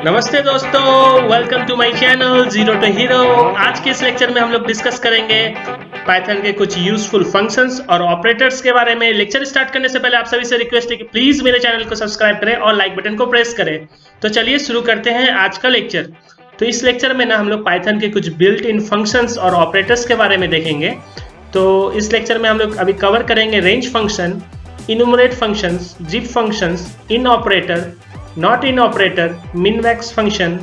नमस्ते दोस्तों, welcome to my channel zero to hero. आज के इस लेक्चर में हम लोग डिस्कस करेंगे पाइथन के कुछ यूजफुल फंक्शंस और ऑपरेटर्स के बारे में। लेक्चर स्टार्ट करने से पहले आप सभी से रिक्वेस्ट है कि प्लीज मेरे चैनल को सब्सक्राइब करें और लाइक बटन को प्रेस करें। तो चलिए शुरू करते हैं आज का लेक्चर। तो इस लेक्चर में ना हम लोग पाइथन के कुछ बिल्ट इन फंक्शंस और ऑपरेटर्स के बारे में देखेंगे। तो इस लेक्चर में हम लोग अभी कवर करेंगे range function, इनुमरेट functions, zip functions, in operator, not in operator, minmax function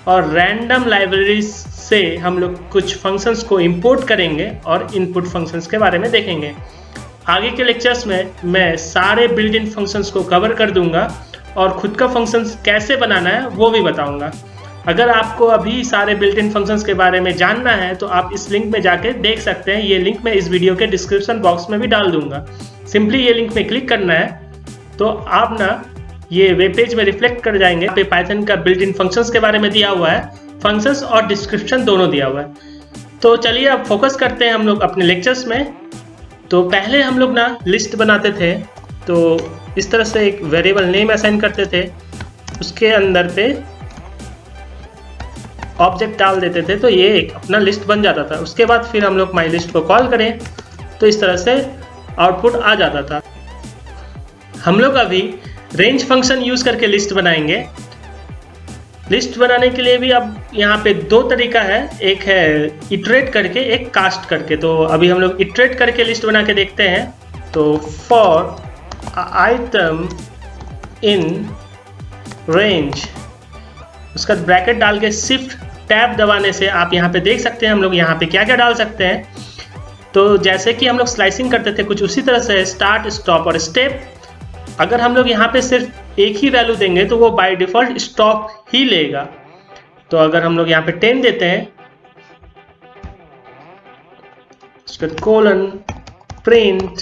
और रैंडम लाइब्रेरीज से हम लोग कुछ फंक्शंस को इंपोर्ट करेंगे और इनपुट फंक्शंस के बारे में देखेंगे। आगे के लेक्चर्स में मैं सारे बिल्ट इन फंक्शंस को कवर कर दूंगा और खुद का फंक्शंस कैसे बनाना है वो भी बताऊंगा। अगर आपको अभी सारे बिल्ट इन फंक्शंस के बारे में जानना है तो आप इस लिंक में जाके देख सकते हैं। ये लिंक मैं इस वीडियो के डिस्क्रिप्शन बॉक्स में भी डाल दूंगा। सिंपली ये लिंक में क्लिक करना है तो आप ना ये वेब पेज में रिफ्लेक्ट कर जाएंगे। पे पाइथन का बिल्ट इन फंक्शंस के बारे में दिया हुआ है, फंक्शंस और डिस्क्रिप्शन दोनों दिया हुआ है। तो चलिए अब फोकस करते हैं हम लोग अपने लेक्चर्स में। तो पहले हम लोग ना लिस्ट बनाते थे, तो इस तरह से एक वेरिएबल नेम असाइन करते थे, उसके अंदर पे ऑब्जेक्ट डाल देते थे तो ये एक अपना लिस्ट बन जाता था। उसके बाद फिर हम लोग माई लिस्ट को कॉल करें तो इस तरह से आउटपुट आ जाता था। हम लोग अभी रेंज फंक्शन यूज करके लिस्ट बनाएंगे। लिस्ट बनाने के लिए भी अब यहाँ पे दो तरीका है, एक है इटरेट करके, एक कास्ट करके। तो अभी हम लोग इटरेट करके लिस्ट बना के देखते हैं। तो फॉर आइटम इन रेंज, उसका ब्रैकेट डाल के शिफ्ट टैब दबाने से आप यहाँ पे देख सकते हैं हम लोग यहाँ पे क्या क्या डाल सकते हैं। तो जैसे कि हम लोग स्लाइसिंग करते थे कुछ उसी तरह से स्टार्ट, स्टॉप और स्टेप। अगर हम लोग यहाँ पे सिर्फ एक ही वैल्यू देंगे तो वो बाय डिफॉल्ट स्टॉप ही लेगा। तो अगर हम लोग यहाँ पे 10 देते हैं, उसके कोलन प्रिंट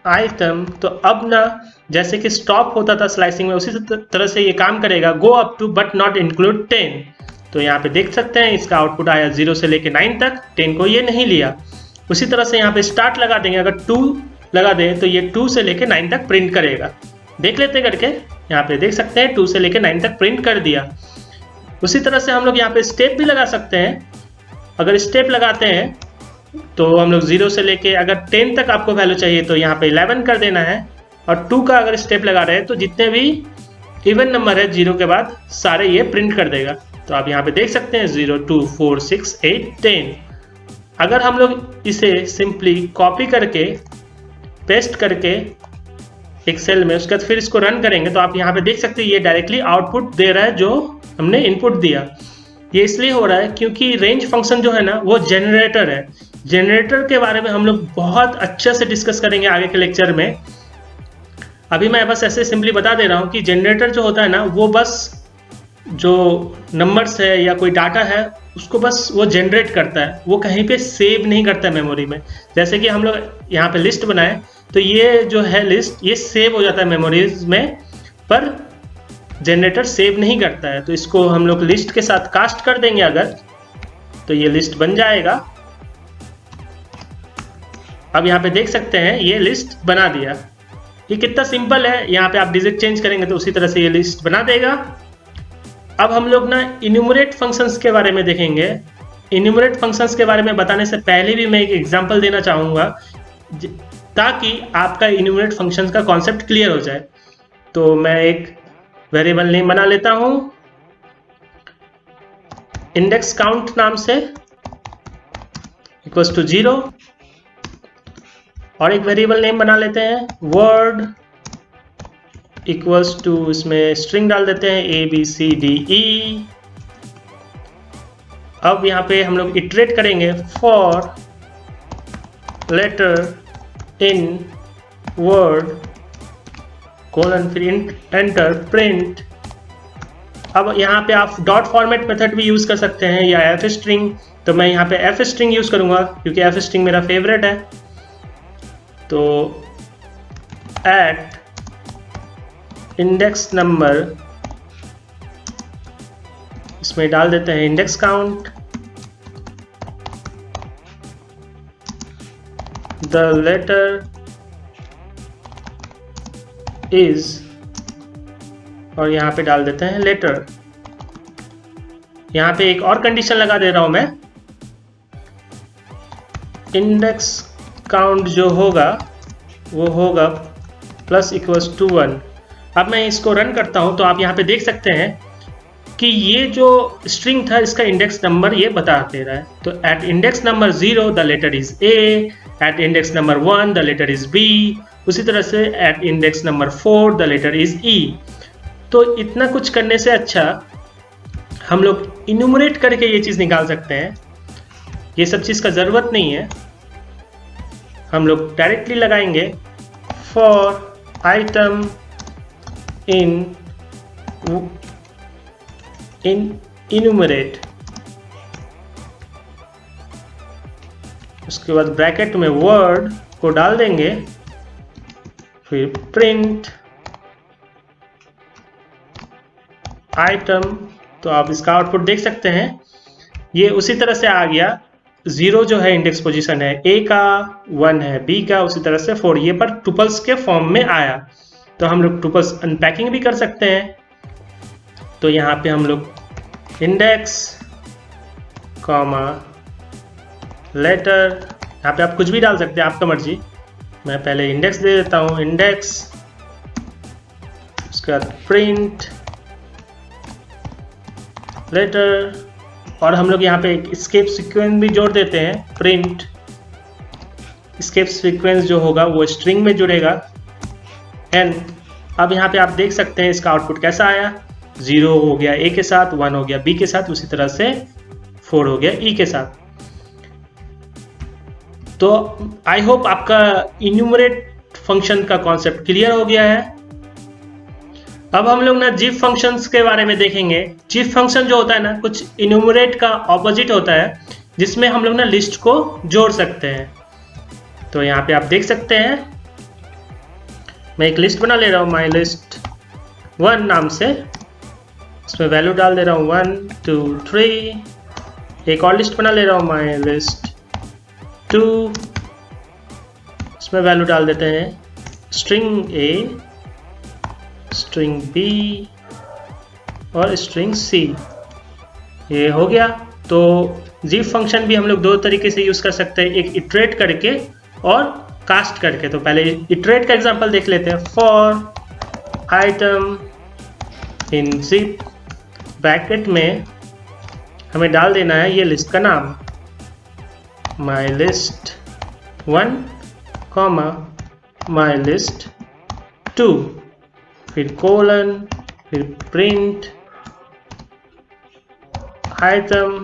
आइटम, तो अब ना जैसे कि स्टॉप होता था स्लाइसिंग में उसी तरह से ये काम करेगा। Go up to but not include 10। तो यहाँ पे देख सकते हैं इसका आउटपुट आया 0 से लेके 9 तक, 10 को ये नहीं लिया। उसी तरह से यहाँ पे स्टार्ट लगा देंगे, अगर 2 लगा दे तो ये 2 से लेके 9 तक प्रिंट करेगा। देख लेते करके, यहाँ पे देख सकते हैं 2 से लेके 9 तक प्रिंट कर दिया। उसी तरह से हम लोग यहाँ पे स्टेप भी लगा सकते हैं। अगर स्टेप लगाते हैं तो हम लोग 0 से लेके अगर 10 तक आपको वैल्यू चाहिए तो यहाँ पे 11 कर देना है। और 2 का अगर स्टेप लगा रहे हैं तो जितने भी इवन नंबर है 0 के बाद सारे ये प्रिंट कर देगा। तो आप यहाँ पे देख सकते हैं 0, 2, 4, 6, 8, 10। अगर हम लोग इसे सिंपली कॉपी करके पेस्ट करके एक सेल में, उसके बाद फिर इसको रन करेंगे तो आप यहाँ पे देख सकते हैं ये डायरेक्टली आउटपुट दे रहा है जो हमने इनपुट दिया। ये इसलिए हो रहा है क्योंकि रेंज फंक्शन जो है ना वो जनरेटर है। जनरेटर के बारे में हम लोग बहुत अच्छे से डिस्कस करेंगे आगे के लेक्चर में। अभी मैं बस ऐसे सिंपली बता दे रहा हूँ कि जनरेटर जो होता है ना वो बस जो नंबर्स है या कोई डाटा है उसको बस वो जनरेट करता है, वो कहीं पे सेव नहीं करता है मेमोरी में। जैसे कि हम लोग यहाँ पे लिस्ट बनाए तो ये जो है लिस्ट ये सेव हो जाता है मेमोरीज में, पर जनरेटर सेव नहीं करता है। तो इसको हम लोग लिस्ट के साथ कास्ट कर देंगे अगर, तो ये लिस्ट बन जाएगा। अब यहाँ पे देख सकते हैं ये लिस्ट बना दिया। ये कितना सिंपल है, यहाँ पे आप डिजिट चेंज करेंगे तो उसी तरह से ये लिस्ट बना देगा। अब हम लोग ना इन्यूमरेट फंक्शंस के बारे में देखेंगे। इन्यूमरेट फंक्शंस के बारे में बताने से पहले भी मैं एक एग्जांपल देना चाहूँगा ताकि आपका इन्यूमरेट फंक्शंस का कॉन्सेप्ट क्लियर हो जाए। तो मैं एक वेरिएबल नेम बना लेता हूँ इंडेक्स काउंट नाम से, इक्वल्स टू 0। और एक वेरिएबल नेम बना लेते हैं वर्ड, इक्वल्स टू, इसमें स्ट्रिंग डाल देते हैं ABCDE। अब यहाँ पे हम लोग इटरेट करेंगे for letter in word colon फिर एंटर प्रिंट। अब यहाँ पे आप डॉट फॉर्मेट मेथड भी यूज कर सकते हैं या एफ स्ट्रिंग। तो मैं यहाँ पे एफ स्ट्रिंग यूज करूंगा क्योंकि एफ स्ट्रिंग मेरा फेवरेट है। तो एट इंडेक्स नंबर, इसमें डाल देते हैं index count, the letter is और यहाँ पे डाल देते हैं लेटर। यहाँ पे एक और कंडीशन लगा दे रहा हूँ मैं, इंडेक्स काउंट जो होगा वो होगा प्लस इक्वल्स टू 1। अब मैं इसको रन करता हूँ तो आप यहाँ पे देख सकते हैं कि ये जो स्ट्रिंग था इसका इंडेक्स नंबर ये बता दे रहा है। तो at index number 0 the letter is A, at index number 1 the letter is B, उसी तरह से at index number 4 the letter is E. तो इतना कुछ करने से अच्छा हम लोग इन्यूमरेट करके ये चीज़ निकाल सकते हैं। ये सब चीज़ का ज़रूरत नहीं है, हम लोग डायरेक्टली लगाएंगे फॉर आइटम इन इन्यूमरेट, उसके बाद ब्रैकेट में वर्ड को डाल देंगे, फिर प्रिंट आइटम। तो आप इसका आउटपुट देख सकते हैं, ये उसी तरह से आ गया। 0 जो है इंडेक्स पोजीशन है ए का, 1 है बी का, उसी तरह से 4 ये पर टुपल्स के फॉर्म में आया। तो हम लोग टुपल्स अनपैकिंग भी कर सकते हैं। तो यहाँ पे हम लोग इंडेक्स कॉमा लेटर, यहाँ पे आप कुछ भी डाल सकते हैं, आपका मर्जी। मैं पहले इंडेक्स दे देता हूँ, इंडेक्स, उसके बाद प्रिंट लेटर, और हम लोग यहाँ पे एक स्केप सीक्वेंस भी जोड़ देते हैं। प्रिंट स्केप सीक्वेंस जो होगा वो स्ट्रिंग में जुड़ेगा। एंड अब यहाँ पे आप देख सकते हैं इसका आउटपुट कैसा आया, 0 हो गया ए के साथ, 1 हो गया बी के साथ, उसी तरह से 4 हो गया ई के साथ। तो आई होप आपका इन्यूमरेट फंक्शन का कॉन्सेप्ट क्लियर हो गया है। अब हम लोग ना जिफ फंक्शंस के बारे में देखेंगे। जिफ फंक्शन जो होता है ना, कुछ इन्यूमरेट का ऑपोजिट होता है, जिसमें हम लोग ना लिस्ट को जोड़ सकते हैं। तो यहाँ पे आप देख सकते हैं, मैं एक लिस्ट बना ले रहा हूँ माई लिस्ट 1 नाम से, इसमें वैल्यू डाल दे रहा हूँ 1 2 3। एक और लिस्ट बना ले रहा हूँ माई लिस्ट 2, इसमें वैल्यू डाल देते हैं स्ट्रिंग ए, स्ट्रिंग बी और स्ट्रिंग सी। ये हो गया। तो जिफ फंक्शन भी हम लोग 2 तरीके से यूज़ कर सकते हैं, एक इटरेट करके और कास्ट करके। तो पहले इटरेट का एग्जांपल देख लेते हैं। For item in zip, bracket में हमें डाल देना है ये लिस्ट का नाम, my list 1 comma my list 2, फिर कोलन, फिर प्रिंट आइटम।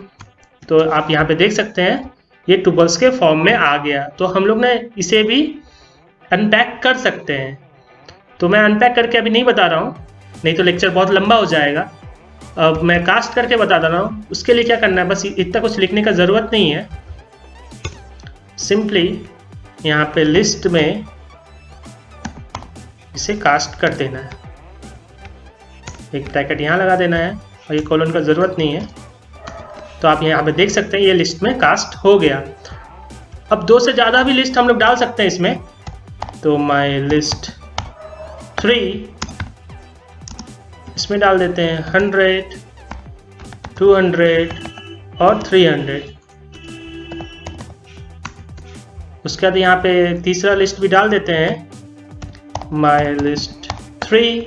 तो आप यहाँ पे देख सकते हैं ये टुपल्स के फॉर्म में आ गया। तो हम लोग ना इसे भी अनपैक कर सकते हैं। तो मैं अनपैक करके अभी नहीं बता रहा हूँ, नहीं तो लेक्चर बहुत लंबा हो जाएगा। अब मैं कास्ट करके बता रहा हूँ। उसके लिए क्या करना है, बस इतना कुछ लिखने का ज़रूरत नहीं है। सिंपली यहाँ पे लिस्ट में इसे कास्ट कर देना है, एक ब्रैकेट यहाँ लगा देना है, और ये कॉलन का ज़रूरत नहीं है। तो आप यहाँ पे देख सकते हैं ये लिस्ट में कास्ट हो गया। अब 2 से ज़्यादा भी लिस्ट हम लोग डाल सकते हैं इसमें। तो माई लिस्ट 3, इसमें डाल देते हैं 100 200 और 300। उसके बाद यहाँ पे तीसरा लिस्ट भी डाल देते हैं, माई लिस्ट 3।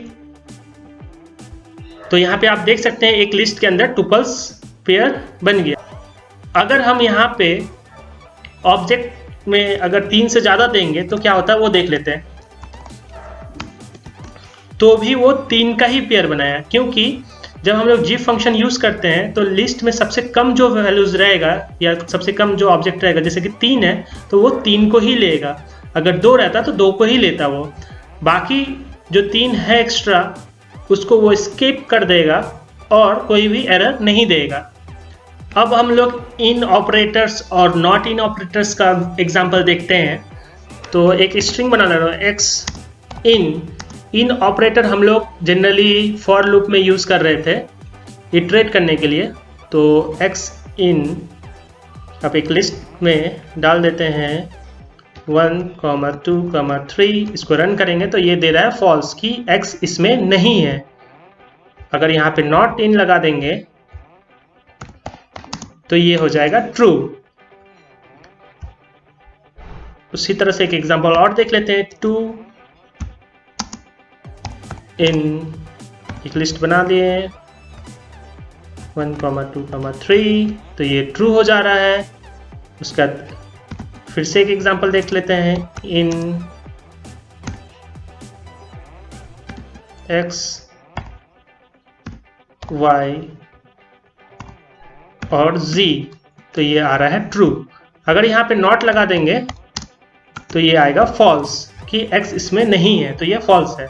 तो यहाँ पे आप देख सकते हैं एक लिस्ट के अंदर टुपल्स पेयर बन गया। अगर हम यहाँ पे ऑब्जेक्ट में अगर 3 से ज़्यादा देंगे तो क्या होता है वो देख लेते हैं। तो भी वो 3 का ही पेयर बनाया, क्योंकि जब हम लोग जिफ फंक्शन यूज़ करते हैं तो लिस्ट में सबसे कम जो वैल्यूज़ रहेगा या सबसे कम जो ऑब्जेक्ट रहेगा, जैसे कि 3 है तो वो 3 को ही लेगा। अगर 2 रहता तो 2 को ही लेता वो। बाकी जो 3 है एक्स्ट्रा उसको वो स्किप कर देगा और कोई भी एरर नहीं देगा। अब हम लोग इन ऑपरेटर्स और नॉट इन ऑपरेटर्स का एग्जांपल देखते हैं। तो एक स्ट्रिंग बना ले रहा हूँ एक्स इन ऑपरेटर हम लोग जनरली फॉर लूप में यूज़ कर रहे थे इटरेट करने के लिए। तो एक्स इन अब एक लिस्ट में डाल देते हैं 1, 2, 3। इसको रन करेंगे तो ये दे रहा है फॉल्स कि x इसमें नहीं है। अगर यहाँ पे नॉट इन लगा देंगे तो ये हो जाएगा ट्रू। उसी तरह से एक एग्जांपल और देख लेते हैं। 2 इन एक लिस्ट बना दिए 1, 2, 3, तो ये ट्रू हो जा रहा है। उसका फिर से एक एग्जांपल देख लेते हैं। इन x, y और z, तो ये आ रहा है ट्रू। अगर यहाँ पे नॉट लगा देंगे तो ये आएगा फॉल्स कि x इसमें नहीं है, तो ये फॉल्स है।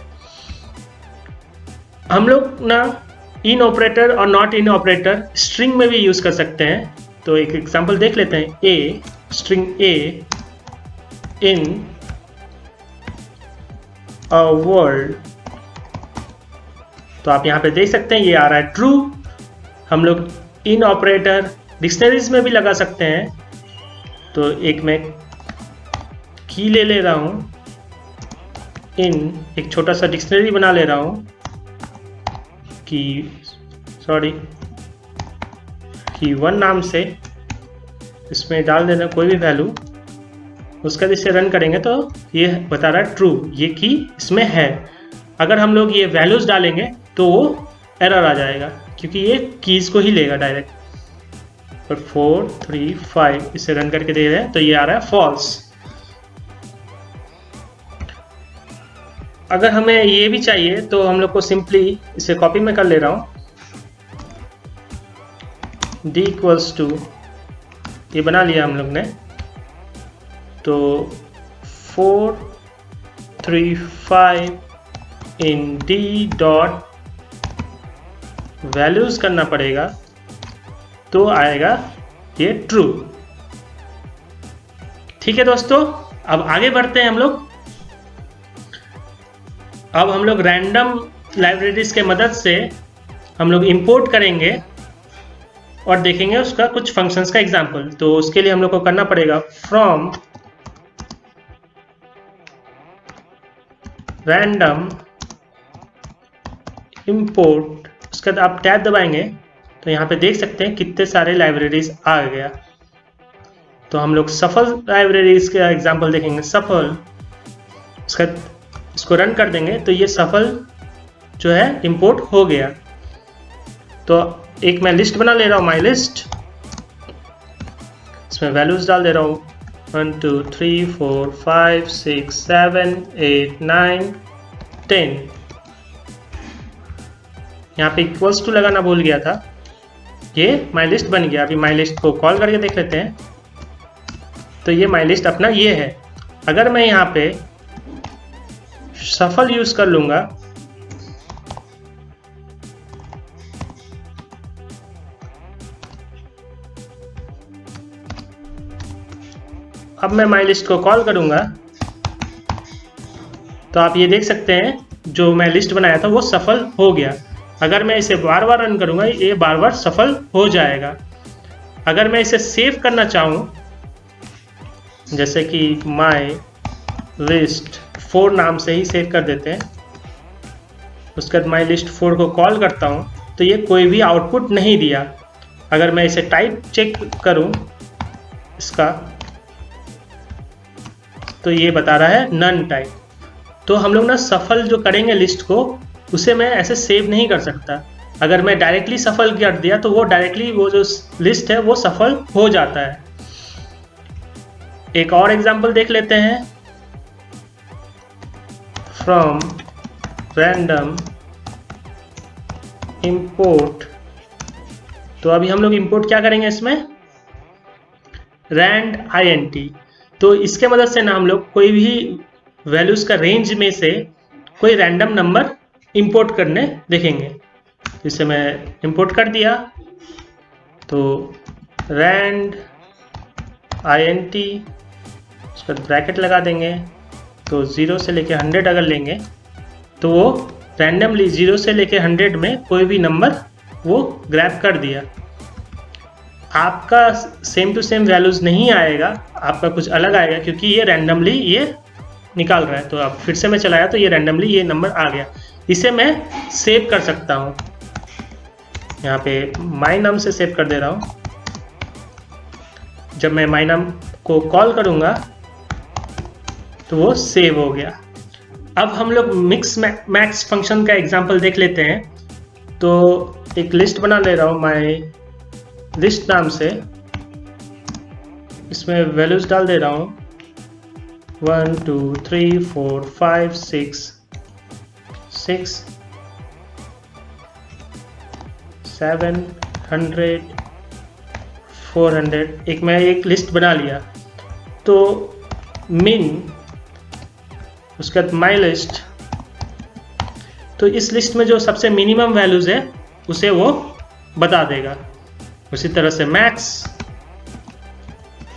हम लोग ना इन ऑपरेटर और नॉट इन ऑपरेटर स्ट्रिंग में भी यूज कर सकते हैं। तो एक एग्जांपल देख लेते हैं। ए, string A in a world, तो आप यहाँ पे देख सकते हैं ये आ रहा है ट्रू। हम लोग इन ऑपरेटर डिक्शनरीज में भी लगा सकते हैं। तो एक मैं की ले रहा हूँ, इन एक छोटा सा डिक्शनरी बना ले रहा हूँ की 1 नाम से, इसमें डाल देना कोई भी वैल्यू। उसका जिससे रन करेंगे तो ये बता रहा है ट्रू, ये की इसमें है। अगर हम लोग ये वैल्यूज डालेंगे तो वो एरर आ जाएगा क्योंकि ये कीज को ही लेगा डायरेक्ट। पर 4, 3, 5 इसे रन करके दे रहे हैं तो ये आ रहा है फॉल्स। अगर हमें ये भी चाहिए तो हम लोग को सिंपली इसे कॉपी में कर ले रहा हूँ। d = ये बना लिया हम लोग ने। तो 4, 3, 5 इन d डॉट वैल्यूज करना पड़ेगा तो आएगा ये ट्रू। ठीक है दोस्तों, अब आगे बढ़ते हैं हम लोग। अब हम लोग रैंडम लाइब्रेरीज के मदद से हम लोग इंपोर्ट करेंगे और देखेंगे उसका कुछ फंक्शंस का एग्जांपल। तो उसके लिए हम लोग को करना पड़ेगा फ्रॉम रैंडम इंपोर्ट, उसके बाद आप टैब दबाएंगे तो यहाँ पे देख सकते हैं कितने सारे लाइब्रेरीज आ गया। तो हम लोग सफल लाइब्रेरीज का एग्जांपल देखेंगे। सफल, उसका इसको रन कर देंगे तो ये सफल जो है इंपोर्ट हो गया। तो एक मैं लिस्ट बना ले रहा हूँ, माई लिस्ट। इसमें वैल्यूज डाल दे रहा हूँ 1, 2, 3, 4, 5, 6, 7, 8, 9, 10। यहाँ पे इक्वल्स टू लगाना भूल गया था। ये माई लिस्ट बन गया। अभी माई लिस्ट को कॉल करके देख लेते हैं। तो ये माई लिस्ट अपना ये है। अगर मैं यहाँ पे सफल यूज कर लूंगा अब मैं माई लिस्ट को कॉल करूंगा तो आप ये देख सकते हैं जो मैं लिस्ट बनाया था वो सफल हो गया। अगर मैं इसे बार बार रन करूंगा ये बार बार सफल हो जाएगा। अगर मैं इसे सेव करना चाहूँ, जैसे कि माई लिस्ट 4 नाम से ही सेव कर देते हैं। उसके बाद माई लिस्ट 4 को कॉल करता हूँ तो ये कोई भी आउटपुट नहीं दिया। अगर मैं इसे टाइप चेक करूँ इसका तो ये बता रहा है नन टाइप। तो हम लोग ना सफल जो करेंगे लिस्ट को उसे मैं ऐसे सेव नहीं कर सकता। अगर मैं डायरेक्टली सफल कर दिया तो वो डायरेक्टली वो जो लिस्ट है वो सफल हो जाता है। एक और एग्जांपल देख लेते हैं। फ्रॉम रैंडम इंपोर्ट, तो अभी हम लोग इंपोर्ट क्या करेंगे इसमें रैंड int। तो इसके मदद से ना हम लोग कोई भी वैल्यूज का रेंज में से कोई रैंडम नंबर इंपोर्ट करने देखेंगे। इसे मैं इंपोर्ट कर दिया तो रैंड int, उसका ब्रैकेट लगा देंगे। तो 0 से लेके 100 अगर लेंगे तो वो रैंडमली 0 से लेके 100 में कोई भी नंबर वो ग्रैब कर दिया। आपका सेम टू सेम वैल्यूज नहीं आएगा, आपका कुछ अलग आएगा क्योंकि ये रैंडमली ये निकाल रहा है। तो अब फिर से मैं चलाया तो ये रैंडमली ये नंबर आ गया। इसे मैं सेव कर सकता हूँ। यहाँ पे my num से सेव कर दे रहा हूँ। जब मैं my num को कॉल करूँगा तो वो सेव हो गया। अब हम लोग मिक्स मैक्स फंक्शन का एग्जांपल देख लेते हैं। तो एक लिस्ट बना ले रहा हूँ माई लिस्ट नाम से, इसमें वैल्यूज डाल दे रहा हूँ 1 2 3 4 5 6 6 700 400। एक लिस्ट बना लिया। तो min, उसके बाद माई लिस्ट, तो इस लिस्ट में जो सबसे मिनिमम वैल्यूज है उसे वो बता देगा। उसी तरह से मैक्स,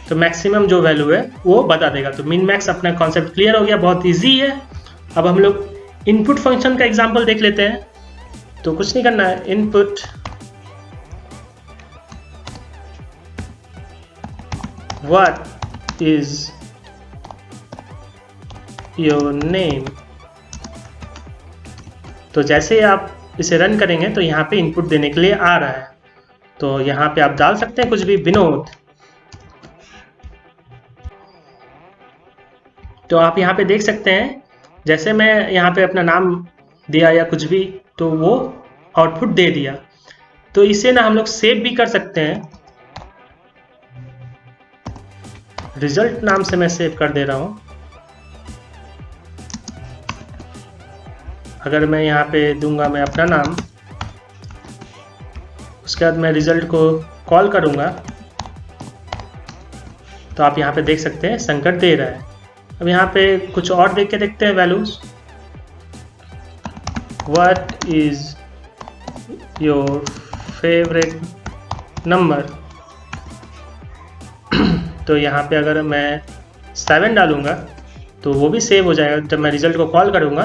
तो मैक्सिमम जो वैल्यू है वो बता देगा। तो मिन मैक्स अपना कॉन्सेप्ट क्लियर हो गया, बहुत इजी है। अब हम लोग इनपुट फंक्शन का एग्जांपल देख लेते हैं। तो कुछ नहीं करना है, input what is your name. तो जैसे आप इसे रन करेंगे तो यहाँ पे इनपुट देने के लिए आ रहा है। तो यहाँ पे आप डाल सकते हैं कुछ भी, विनोद। तो आप यहाँ पे देख सकते हैं, जैसे मैं यहाँ पे अपना नाम दिया या कुछ भी, तो वो आउटपुट दे दिया। तो इसे ना हम लोग सेव भी कर सकते हैं। रिजल्ट नाम से मैं सेव कर दे रहा हूँ। अगर मैं यहाँ पे दूंगा मैं अपना नाम, उसके बाद मैं रिजल्ट को कॉल करूँगा, तो आप यहाँ पे देख सकते हैं संकट दे रहा है। अब यहाँ पे कुछ और देख के देखते हैं values. What is your favourite number. तो यहाँ पे अगर मैं 7 डालूंगा तो वो भी सेव हो जाएगा। जब मैं रिजल्ट को कॉल करूँगा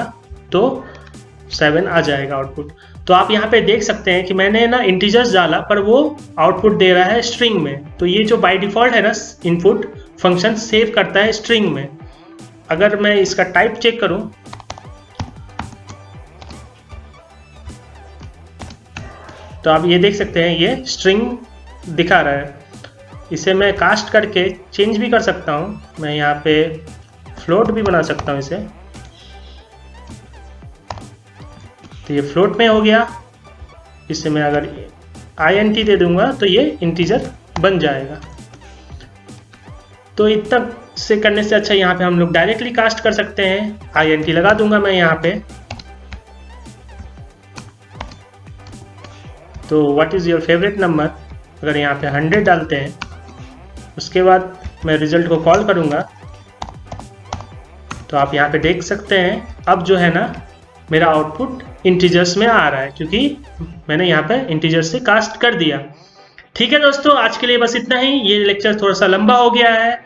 तो 7 आ जाएगा आउटपुट। तो आप यहाँ पे देख सकते हैं कि मैंने ना इंटीजर्स डाला पर वो आउटपुट दे रहा है स्ट्रिंग में। तो ये जो बाय डिफॉल्ट है ना इनपुट फंक्शन सेव करता है स्ट्रिंग में। अगर मैं इसका टाइप चेक करूं तो आप ये देख सकते हैं ये स्ट्रिंग दिखा रहा है। इसे मैं कास्ट करके चेंज भी कर सकता हूं। मैं यहाँ पे फ्लोट भी बना सकता हूं इसे। तो ये फ्लोट में हो गया। इसे मैं अगर int दे दूंगा तो ये इंटीजर बन जाएगा। तो इतना से करने से अच्छा यहाँ पे हम लोग डायरेक्टली कास्ट कर सकते हैं। int लगा दूंगा मैं यहाँ पे। तो what is your favourite number, अगर यहाँ पे 100 डालते हैं, उसके बाद मैं रिजल्ट को कॉल करूँगा तो आप यहाँ पे देख सकते हैं अब जो है ना मेरा आउटपुट इंटीजर्स में आ रहा है, क्योंकि मैंने यहाँ पे इंटीजर्स से कास्ट कर दिया। ठीक है दोस्तों, आज के लिए बस इतना ही। ये लेक्चर थोड़ा सा लंबा हो गया है।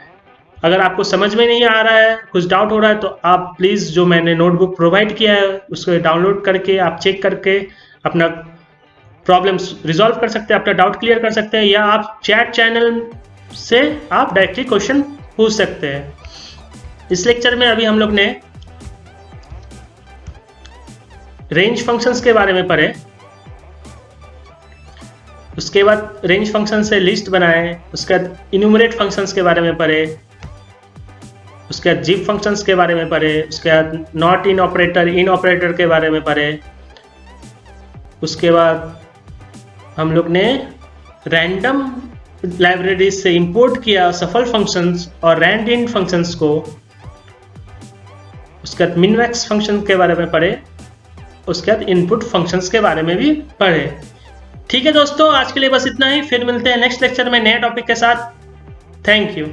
अगर आपको समझ में नहीं आ रहा है, कुछ डाउट हो रहा है, तो आप प्लीज़ जो मैंने नोटबुक प्रोवाइड किया है उसको डाउनलोड करके आप चेक करके अपना प्रॉब्लम्स रिजॉल्व कर सकते हैं, अपना डाउट क्लियर कर सकते हैं, या आप चैट चैनल से आप डायरेक्टली क्वेश्चन पूछ सकते हैं। इस लेक्चर में अभी हम लोग ने रेंज फंक्शंस के बारे में पढ़े, उसके बाद रेंज फंक्शन से लिस्ट बनाए, उसके बाद इन्यूमरेट फंक्शंस के बारे में पढ़े, उसके बाद जिप फंक्शंस के बारे में पढ़े, उसके बाद नॉट इन ऑपरेटर के बारे में पढ़े। उसके बाद हम लोग ने रैंडम लाइब्रेरी से इंपोर्ट किया सफल फंक्शंस और रैंड इन फंक्शंस को। उसके बाद मिनमैक्स फंक्शन के बारे में पढ़े, उसके बाद इनपुट फंक्शंस के बारे में भी पढ़े। ठीक है दोस्तों, आज के लिए बस इतना ही। फिर मिलते हैं नेक्स्ट लेक्चर में नए टॉपिक के साथ। Thank you.